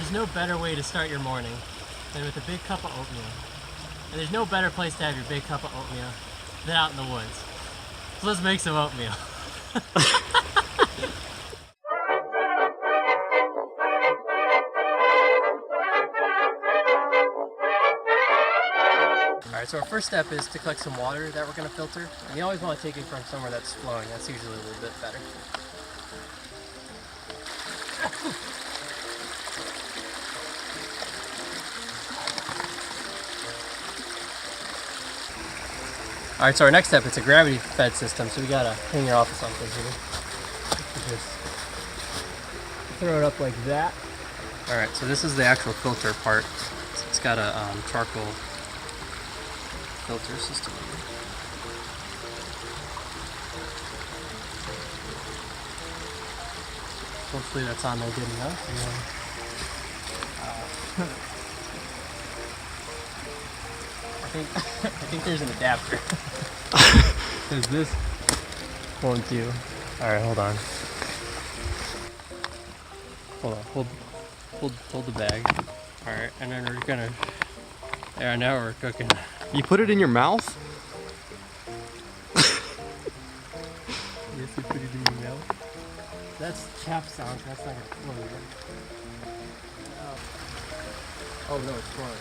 There's no better way to start your morning than with a big cup of oatmeal. And there's no better place to have your big cup of oatmeal than out in the woods. So let's make some oatmeal. Alright, so our first step is to collect some water that we're going to filter. And you always want to take it from somewhere that's flowing. That's usually a little bit better. Alright, so our next step, it's a gravity fed system, so we gotta hang it off of something here. Just throw it up like that. Alright, so this is the actual filter part. It's got a charcoal filter system here. Hopefully that's on there good enough. I think there's an adapter. Because this won't do. Alright, hold on. Hold the bag. Alright, and then we're gonna. Yeah, now we're cooking. You put it in your mouth? Yes, you put it in your mouth. That's chap sound, that's not gonna flow either. Oh no, it's flowing.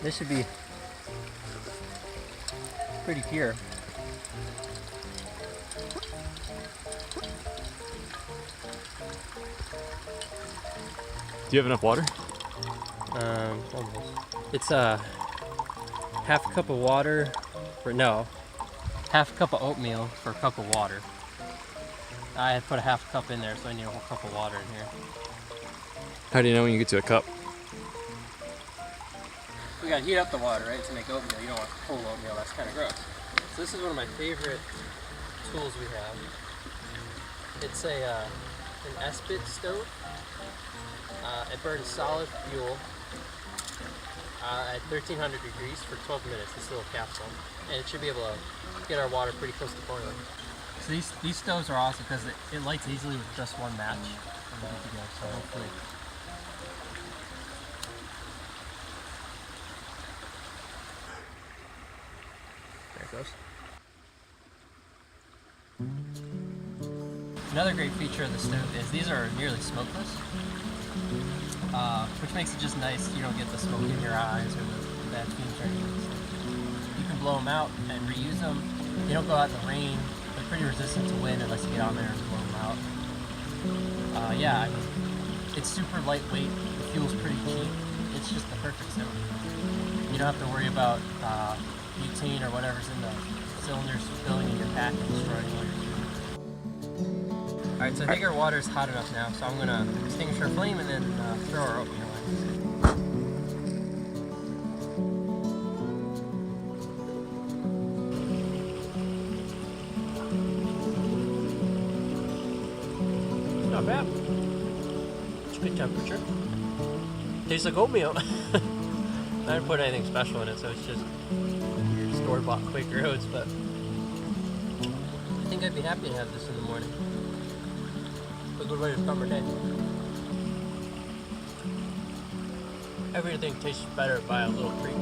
This should be pretty pure. Do you have enough water? Almost. It's a half a cup of water for half a cup of oatmeal for a cup of water. I had put a half a cup in there, so I need a whole cup of water in here. How do you know when you get to a cup? We gotta heat up the water, right, to make oatmeal. You don't want whole oatmeal, that's kind of gross. So this is one of my favorite tools we have. It's an S-bit stove. It burns solid fuel at 1300 degrees for 12 minutes, this little capsule. And it should be able to get our water pretty close to boiling. So these stoves are awesome because it lights easily with just one match. And we're good to go, so hopefully. There it goes. Another great feature of the stove is these are nearly smokeless, which makes it just nice. You don't get the smoke in your eyes or the bad fumes or anything. So you can blow them out and reuse them. They don't go out in the rain. They're pretty resistant to wind unless you get on there and blow them out. Yeah, I mean, it's super lightweight. The fuel's pretty cheap. It's just the perfect stove. You don't have to worry about butane or whatever's in the cylinders spilling in your pack and destroying all your food. Alright, so I think our water's hot enough now, so I'm gonna extinguish our flame and then throw our oatmeal in. Not bad. It's good temperature. Tastes like oatmeal. I didn't put anything special in it, so it's just your store-bought Quaker Oats, but I think I'd be happy to have this in the morning. It's a good way to start my day. Everything tastes better by a little creek.